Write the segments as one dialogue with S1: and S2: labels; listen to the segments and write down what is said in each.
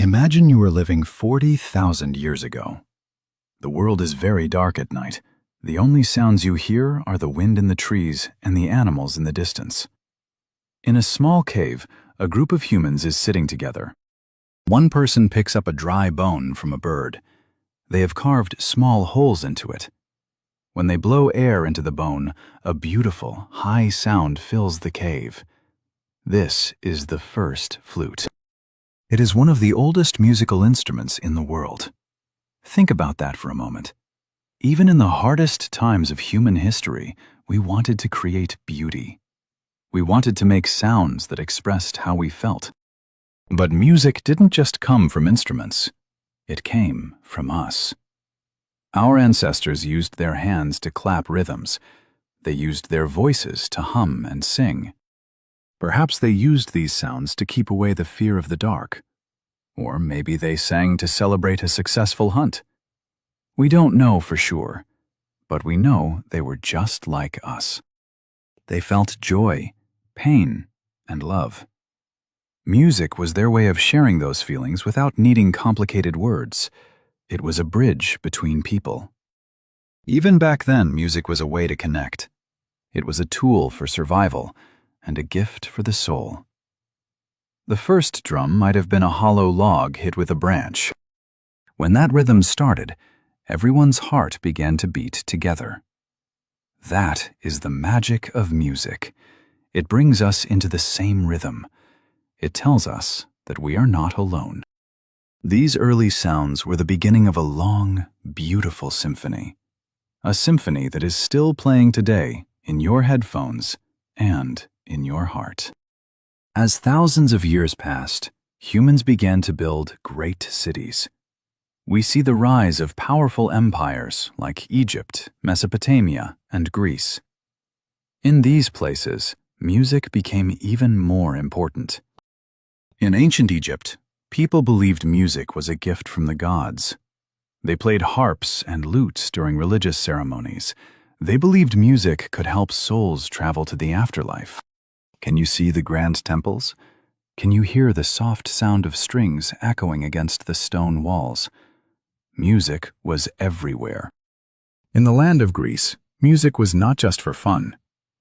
S1: Imagine you were living 40,000 years ago. The world is very dark at night. The only sounds you hear are the wind in the trees and the animals in the distance. In a small cave, a group of humans is sitting together. One person picks up a dry bone from a bird. They have carved small holes into it. When they blow air into the bone, a beautiful, high sound fills the cave. This is the first flute. It is one of the oldest musical instruments in the world. Think about that for a moment. Even in the hardest times of human history, we wanted to create beauty. We wanted to make sounds that expressed how we felt. But music didn't just come from instruments. It came from us. Our ancestors used their hands to clap rhythms. They used their voices to hum and sing. Perhaps they used these sounds to keep away the fear of the dark. Or maybe they sang to celebrate a successful hunt. We don't know for sure, but we know they were just like us. They felt joy, pain, and love. Music was their way of sharing those feelings without needing complicated words. It was a bridge between people. Even back then, music was a way to connect. It was a tool for survival and a gift for the soul. The first drum might have been a hollow log hit with a branch. When that rhythm started, everyone's heart began to beat together. That is the magic of music. It brings us into the same rhythm. It tells us that we are not alone. These early sounds were the beginning of a long, beautiful symphony. A symphony that is still playing today in your headphones and in your heart. As thousands of years passed, humans began to build great cities. We see the rise of powerful empires like Egypt, Mesopotamia, and Greece. In these places, music became even more important. In ancient Egypt, people believed music was a gift from the gods. They played harps and lutes during religious ceremonies. They believed music could help souls travel to the afterlife. Can you see the grand temples? Can you hear the soft sound of strings echoing against the stone walls? Music was everywhere. In the land of Greece, music was not just for fun.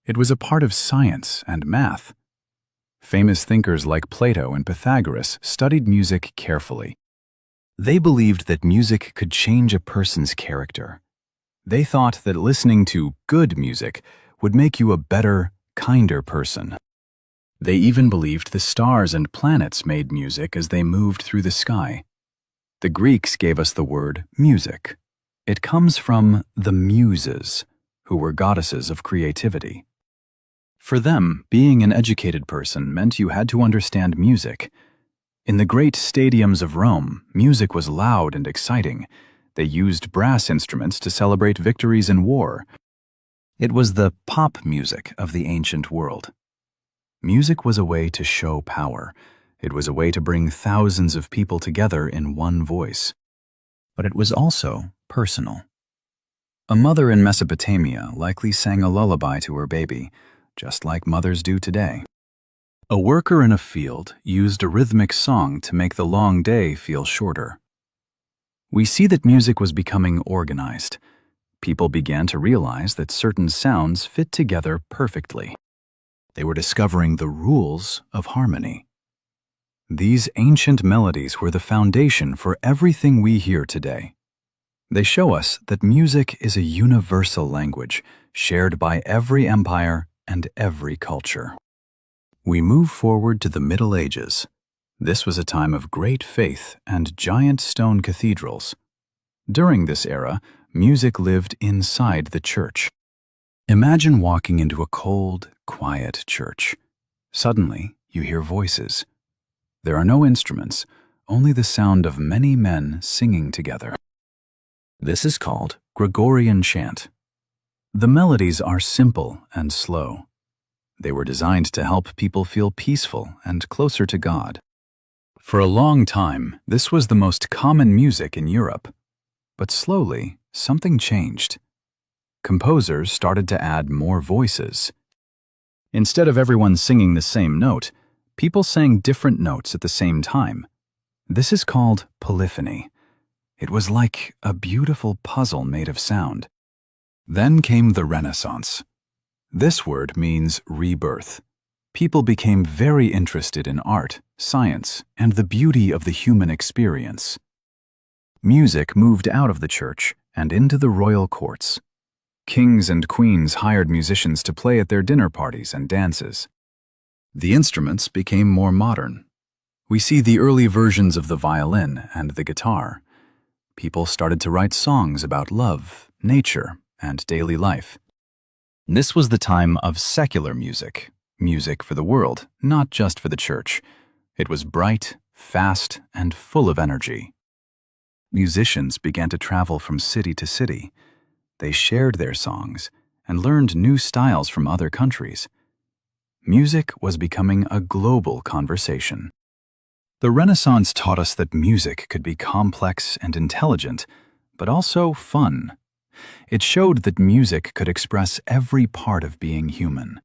S1: It was a part of science and math. Famous thinkers like Plato and Pythagoras studied music carefully. They believed that music could change a person's character. They thought that listening to good music would make you a better, kinder person. They even believed the stars and planets made music as they moved through the sky. The Greeks gave us the word music. It comes from the Muses, who were goddesses of creativity. For them, being an educated person meant you had to understand music. In the great stadiums of Rome, music was loud and exciting. They used brass instruments to celebrate victories in war. It was the pop music of the ancient world. Music was a way to show power. It was a way to bring thousands of people together in one voice. But it was also personal. A mother in Mesopotamia likely sang a lullaby to her baby, just like mothers do today. A worker in a field used a rhythmic song to make the long day feel shorter. We see that music was becoming organized. People began to realize that certain sounds fit together perfectly. They were discovering the rules of harmony. These ancient melodies were the foundation for everything we hear today. They show us that music is a universal language shared by every empire and every culture. We move forward to the Middle Ages. This was a time of great faith and giant stone cathedrals. During this era, music lived inside the church. Imagine walking into a cold, quiet church. Suddenly, you hear voices. There are no instruments, only the sound of many men singing together. This is called Gregorian chant. The melodies are simple and slow. They were designed to help people feel peaceful and closer to God. For a long time, this was the most common music in Europe. But slowly, something changed. Composers started to add more voices. Instead of everyone singing the same note, people sang different notes at the same time. This is called polyphony. It was like a beautiful puzzle made of sound. Then came the Renaissance. This word means rebirth. People became very interested in art, science, and the beauty of the human experience. Music moved out of the church and into the royal courts. Kings and queens hired musicians to play at their dinner parties and dances. The instruments became more modern. We see the early versions of the violin and the guitar. People started to write songs about love, nature, and daily life. This was the time of secular music, music for the world, not just for the church. It was bright, fast, and full of energy. Musicians began to travel from city to city. They shared their songs and learned new styles from other countries. Music was becoming a global conversation. The Renaissance taught us that music could be complex and intelligent, but also fun. It showed that music could express every part of being human.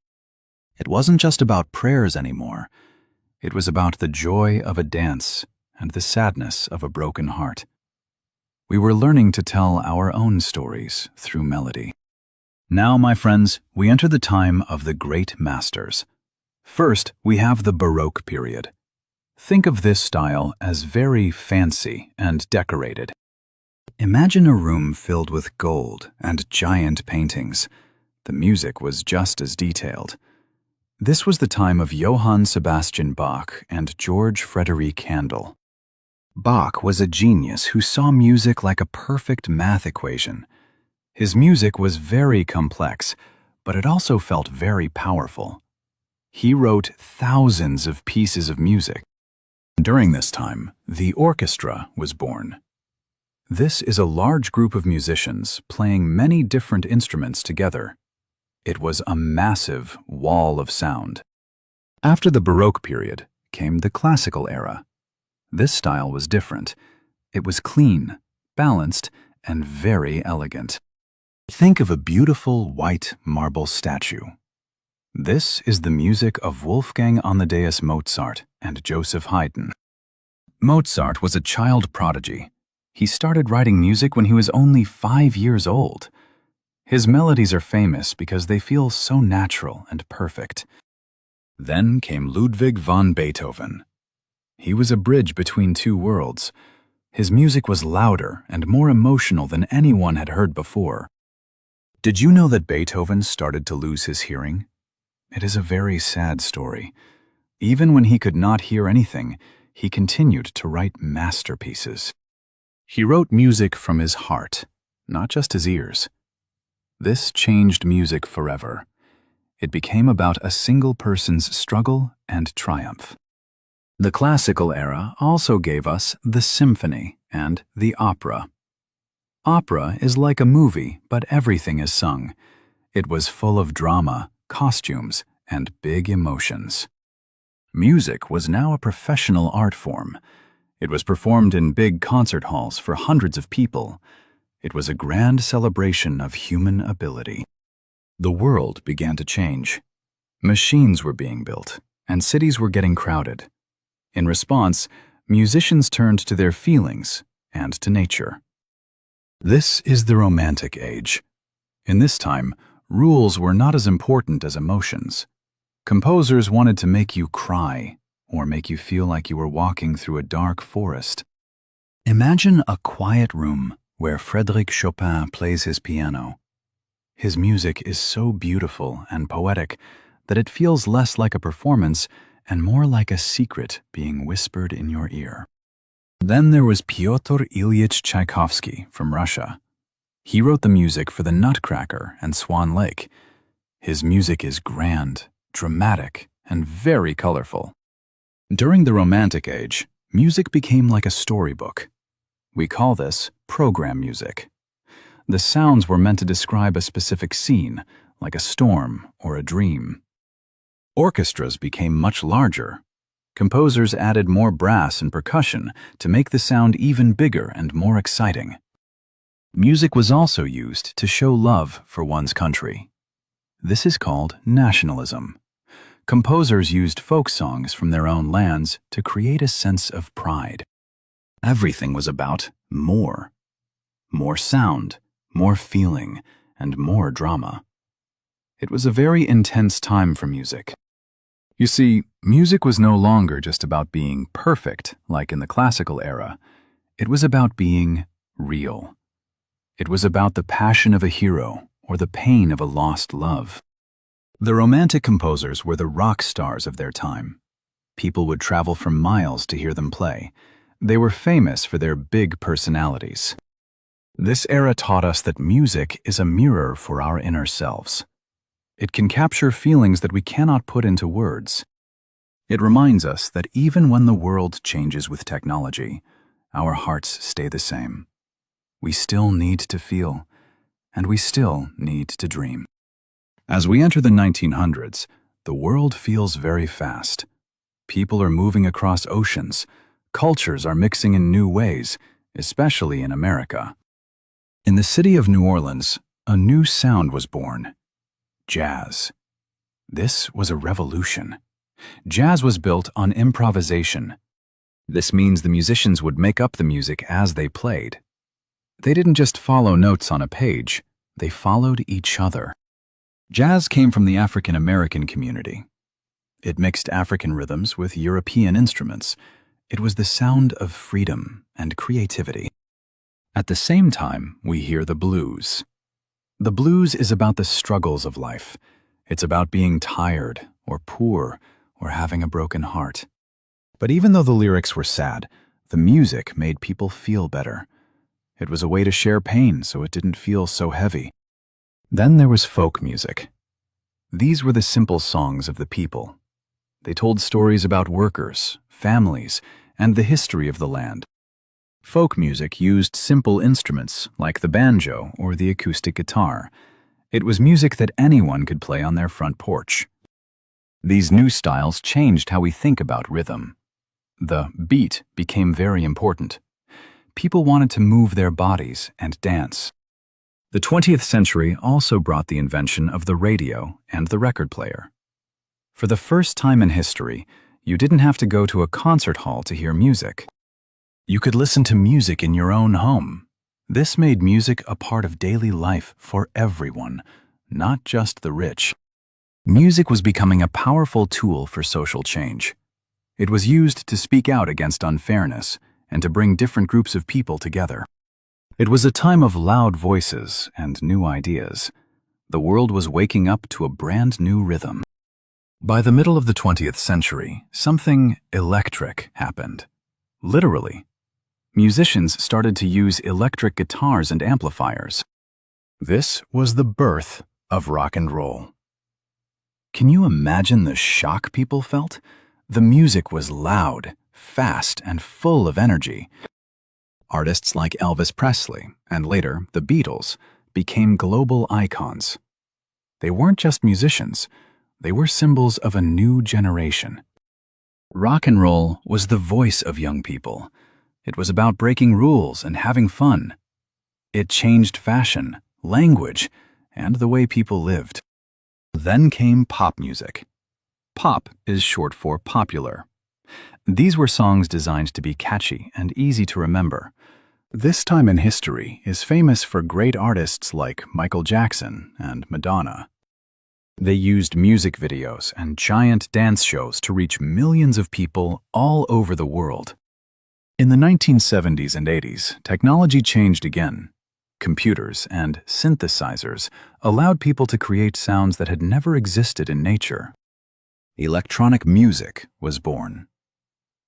S1: It wasn't just about prayers anymore. It was about the joy of a dance and the sadness of a broken heart. We were learning to tell our own stories through melody. Now, my friends, we enter the time of the great masters. First, we have the Baroque period. Think of this style as very fancy and decorated. Imagine a room filled with gold and giant paintings. The music was just as detailed. This was the time of Johann Sebastian Bach and George Frederick Handel. Bach was a genius who saw music like a perfect math equation. His music was very complex, but it also felt very powerful. He wrote thousands of pieces of music. During this time, the orchestra was born. This is a large group of musicians playing many different instruments together. It was a massive wall of sound. After the Baroque period came the Classical era. This style was different. It was clean, balanced, and very elegant. Think of a beautiful white marble statue. This is the music of Wolfgang Amadeus Mozart and Joseph Haydn. Mozart was a child prodigy. He started writing music when he was only 5 years old. His melodies are famous because they feel so natural and perfect. Then came Ludwig van Beethoven. He was a bridge between two worlds. His music was louder and more emotional than anyone had heard before. Did you know that Beethoven started to lose his hearing? It is a very sad story. Even when he could not hear anything, he continued to write masterpieces. He wrote music from his heart, not just his ears. This changed music forever. It became about a single person's struggle and triumph. The Classical era also gave us the symphony and the opera. Opera is like a movie, but everything is sung. It was full of drama, costumes, and big emotions. Music was now a professional art form. It was performed in big concert halls for hundreds of people. It was a grand celebration of human ability. The world began to change. Machines were being built, and cities were getting crowded. In response, musicians turned to their feelings and to nature. This is the Romantic Age. In this time, rules were not as important as emotions. Composers wanted to make you cry or make you feel like you were walking through a dark forest. Imagine a quiet room where Frédéric Chopin plays his piano. His music is so beautiful and poetic that it feels less like a performance and more like a secret being whispered in your ear. Then there was Pyotr Ilyich Tchaikovsky from Russia. He wrote the music for the Nutcracker and Swan Lake. His music is grand, dramatic, and very colorful. During the Romantic Age, music became like a storybook. We call this program music. The sounds were meant to describe a specific scene, like a storm or a dream. Orchestras became much larger. Composers added more brass and percussion to make the sound even bigger and more exciting. Music was also used to show love for one's country. This is called nationalism. Composers used folk songs from their own lands to create a sense of pride. Everything was about more. More sound, more feeling, and more drama. It was a very intense time for music. You see, music was no longer just about being perfect, like in the classical era. It was about being real. It was about the passion of a hero or the pain of a lost love. The Romantic composers were the rock stars of their time. People would travel for miles to hear them play. They were famous for their big personalities. This era taught us that music is a mirror for our inner selves. It can capture feelings that we cannot put into words. It reminds us that even when the world changes with technology, our hearts stay the same. We still need to feel, and we still need to dream. As we enter the 1900s, the world feels very fast. People are moving across oceans. Cultures are mixing in new ways, especially in America. In the city of New Orleans, a new sound was born: jazz. This was a revolution. Jazz was built on improvisation. This means the musicians would make up the music as they played. They didn't just follow notes on a page, they followed each other. Jazz came from the African American community. It mixed African rhythms with European instruments. It was the sound of freedom and creativity. At the same time, we hear the blues. The blues is about the struggles of life. It's about being tired or poor or having a broken heart. But even though the lyrics were sad, the music made people feel better. It was a way to share pain so it didn't feel so heavy. Then there was folk music. These were the simple songs of the people. They told stories about workers, families, and the history of the land. Folk music used simple instruments like the banjo or the acoustic guitar. It was music that anyone could play on their front porch. These new styles changed how we think about rhythm. The beat became very important. People wanted to move their bodies and dance. The 20th century also brought the invention of the radio and the record player. For the first time in history, you didn't have to go to a concert hall to hear music. You could listen to music in your own home. This made music a part of daily life for everyone, not just the rich. Music was becoming a powerful tool for social change. It was used to speak out against unfairness and to bring different groups of people together. It was a time of loud voices and new ideas. The world was waking up to a brand new rhythm. By the middle of the 20th century, something electric happened. Literally. Musicians started to use electric guitars and amplifiers. This was the birth of rock and roll. Can you imagine the shock people felt? The music was loud, fast, and full of energy. Artists like Elvis Presley, and later the Beatles, became global icons. They weren't just musicians, they were symbols of a new generation. Rock and roll was the voice of young people. It was about breaking rules and having fun. It changed fashion, language, and the way people lived. Then came pop music. Pop is short for popular. These were songs designed to be catchy and easy to remember. This time in history is famous for great artists like Michael Jackson and Madonna. They used music videos and giant dance shows to reach millions of people all over the world. In the 1970s and 80s, technology changed again. Computers and synthesizers allowed people to create sounds that had never existed in nature. Electronic music was born.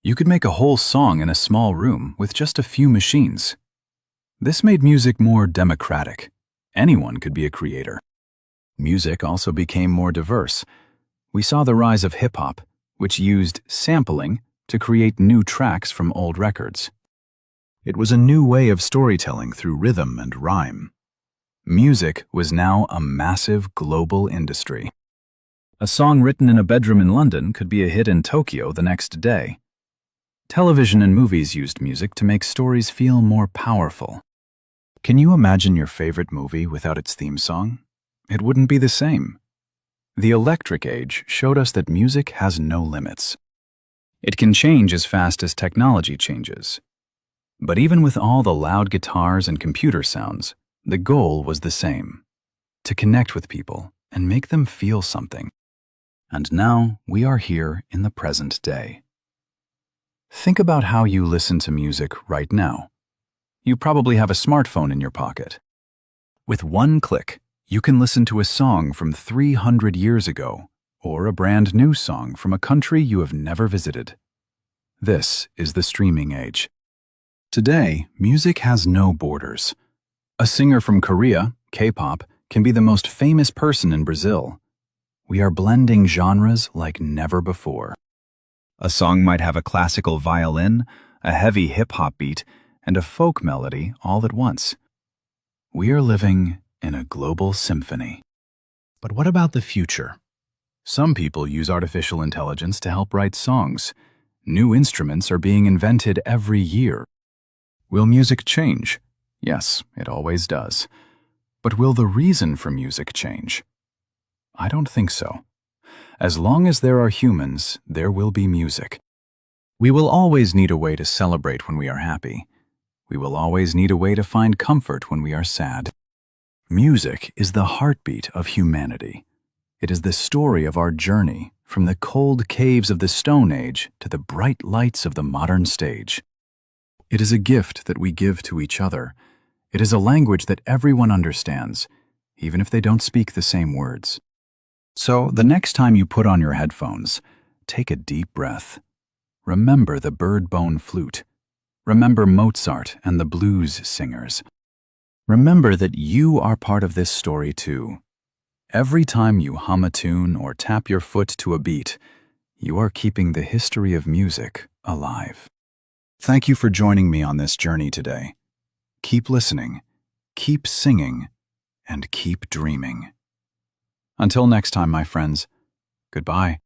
S1: You could make a whole song in a small room with just a few machines. This made music more democratic. Anyone could be a creator. Music also became more diverse. We saw the rise of hip-hop, which used sampling to create new tracks from old records. It was a new way of storytelling through rhythm and rhyme. Music was now a massive global industry. A song written in a bedroom in London could be a hit in Tokyo the next day. Television and movies used music to make stories feel more powerful. Can you imagine your favorite movie without its theme song? It wouldn't be the same. The Electric Age showed us that music has no limits. It can change as fast as technology changes. But even with all the loud guitars and computer sounds, the goal was the same: to connect with people and make them feel something. And now we are here in the present day. Think about how you listen to music right now. You probably have a smartphone in your pocket. With one click, you can listen to a song from 300 years ago, or a brand new song from a country you have never visited. This is the streaming age. Today, music has no borders. A singer from Korea, K-pop, can be the most famous person in Brazil. We are blending genres like never before. A song might have a classical violin, a heavy hip-hop beat, and a folk melody all at once. We are living in a global symphony. But what about the future? Some people use artificial intelligence to help write songs. New instruments are being invented every year. Will music change? Yes, it always does. But will the reason for music change? I don't think so. As long as there are humans, there will be music. We will always need a way to celebrate when we are happy. We will always need a way to find comfort when we are sad. Music is the heartbeat of humanity. It is the story of our journey from the cold caves of the Stone Age to the bright lights of the modern stage. It is a gift that we give to each other. It is a language that everyone understands, even if they don't speak the same words. So, the next time you put on your headphones, take a deep breath. Remember the bird-bone flute. Remember Mozart and the blues singers. Remember that you are part of this story too. Every time you hum a tune or tap your foot to a beat, you are keeping the history of music alive. Thank you for joining me on this journey today. Keep listening, keep singing, and keep dreaming. Until next time, my friends, goodbye.